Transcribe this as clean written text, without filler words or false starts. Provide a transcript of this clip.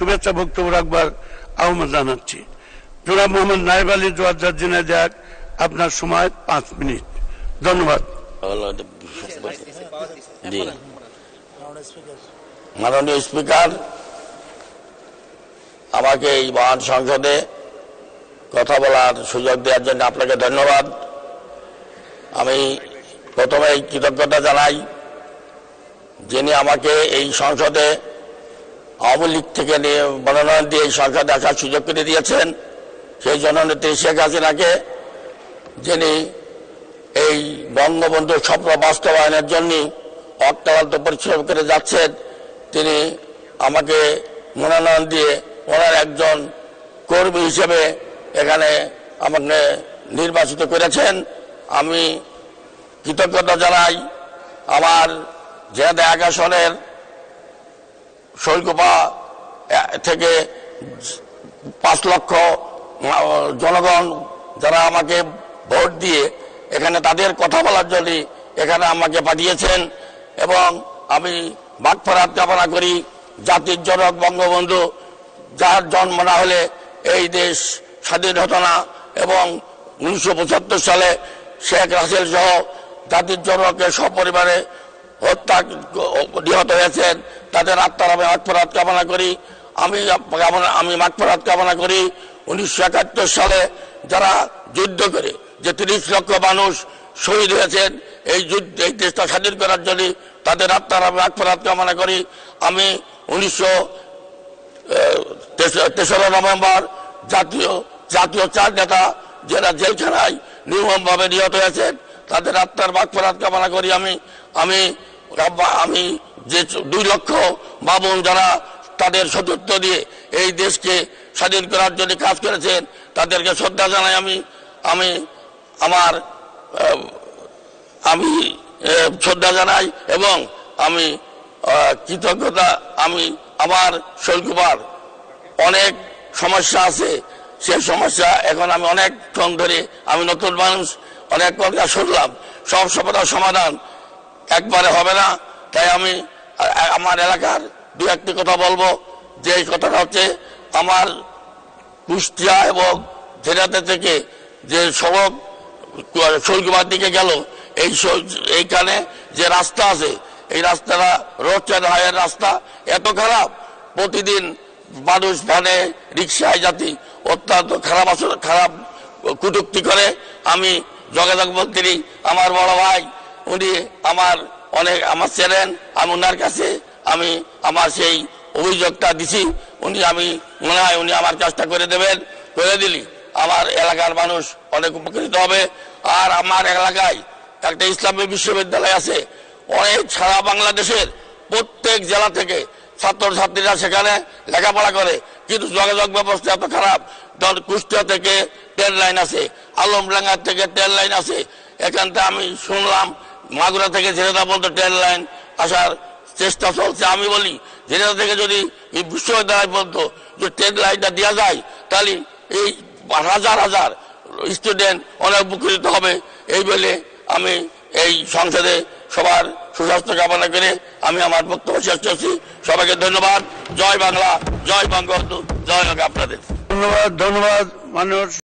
শুভেচ্ছা বক্তব্য রাখবার আহ্বান জানাচ্ছি। জনাব মোহাম্মদ নায়েব আলী জোয়ারদার জিনাইদাক, আপনার সময় 5 মিনিট। ধন্যবাদ। মাননীয় স্পিকার, আমাকে এই মহান সংসদে কথা বলার সুযোগ দেওয়ার জন্য আপনাকে ধন্যবাদ। আমি প্রথমে কৃতজ্ঞতা জানাই যিনি আমাকে এই সংসদে আওয়ামী লীগ থেকে মনোনয়ন দিয়ে এই সংসদে আসার সুযোগ করে দিয়েছেন, সেই জননেত্রী শেখ হাসিনাকে, যিনি এই বঙ্গবন্ধুর স্বপ্ন বাস্তবায়নের জন্য অক্লান্ত পরিশ্রম করে যাচ্ছেন। তিনি আমাকে মনোনয়ন দিয়ে ওনার একজন কর্মী হিসেবে এখানে আমাকে নির্বাচিত করেছেন। আমি কৃতজ্ঞতা জানাই আমার ঝিনাইদহ 1 আসনের শৈলকুপা থেকে 5 লক্ষ জনগণ যারা আমাকে ভোট দিয়ে এখানে তাদের কথা বলার জন্য এখানে আমাকে পাঠিয়েছেন, এবং আমি মাগফিরাত কামনা করি জাতির জনক বঙ্গবন্ধু, যার জন্ম না হলে এই দেশ স্বাধীন হতো না, এবং 1975 সালে শেখ রাসেল সহ জাতির জনকের সপরিবারে হত্যা নিহত হয়েছেন, তাদের আত্মার আমি মাগফিরাত কামনা করি। আমি মাগফিরাত কামনা করি 1971 সালে যারা যুদ্ধ করে যে 30 লক্ষ মানুষ শহীদ হয়েছেন এই যুদ্ধ, এই দেশটা স্বাধীন করার জন্য, তাদের আত্মার আমি মাগফিরাত কামনা করি। আমি 19 নভেম্বর জাতীয় 4 নেতা যারা জেলখানায় নির্মমভাবে নিহত হয়েছেন তাদের আত্মার মাগফিরাত কামনা করি। আমি যে 2 লক্ষ বাবুন যারা তাদের সতীর্থ দিয়ে এই দেশকে স্বাধীন করার জন্য কাজ করেছেন তাদেরকে শ্রদ্ধা জানাই। আমি শ্রদ্ধা জানাই, এবং আমি কৃতজ্ঞতা। আমার শৈলকুপার অনেক সমস্যা আছে, সেই সমস্যা এখন আমি অনেকক্ষণ ধরে, আমি নতুন মানুষ, অনেক কথা শুনলাম, সব সমস্যার সমাধান একবারে হবে না। তাই আমি আমার এলাকার 2-1টি কথা বলবো। যে কথাটা হচ্ছে, আমার কুষ্টিয়া এবং ঝিনাইদহ থেকে যে সড়ক শৈলকুপার দিকে গেল, এইখানে যে রাস্তা আছে, এই রাস্তাটা রোড সাইড হাইওয়ের রাস্তা এত খারাপ, প্রতিদিন মানুষ ভ্যানে রিক্সায় জাতি অত্যন্ত খারাপ কটূক্তি করে। আমি যোগাযোগ মন্ত্রী, আমার বড় ভাই, উনি আমার চেনেন, আমি ওনার কাছে আমার সেই অভিযোগটা দিছি। আমি মনে হয় উনি আমার কাজটা করে দেবেন, করে দিলি আমার এলাকার মানুষ অনেক উপকৃত হবে। আর আমার এলাকায় একটা ইসলামী বিশ্ববিদ্যালয় আছে, অনেক সারা বাংলাদেশের প্রত্যেক জেলা থেকে ছাত্রছাত্রীরা সেখানে লেখাপড়া করে, কিন্তু যোগাযোগ ব্যবস্থা এত খারাপ। কুষ্টিয়া থেকে ট্রেন লাইন আছে, আলমডাঙ্গা থেকে ট্রেন লাইন আছে, এখান থেকে আমি শুনলাম মাগুরা থেকে ঝিনাইদহ পর্যন্ত ট্রেন লাইন আসার চেষ্টা চলছে। আমি বলি ঝিনাইদহ থেকে যদি এই বিশ্ববিদ্যালয় পর্যন্ত যদি ট্রেন লাইনটা দেওয়া যায়, তাহলে এই হাজার হাজার স্টুডেন্ট অনেক উপকৃত হবে। এই বলে আমি এই সংসদে সবার সুস্বাস্থ্য কামনা করে আমি আমার বক্তব্য শেষ করছি। সবাইকে ধন্যবাদ। জয় বাংলা, জয় বঙ্গবন্ধু, জয় হোক আপনাদের। ধন্যবাদ মাননীয়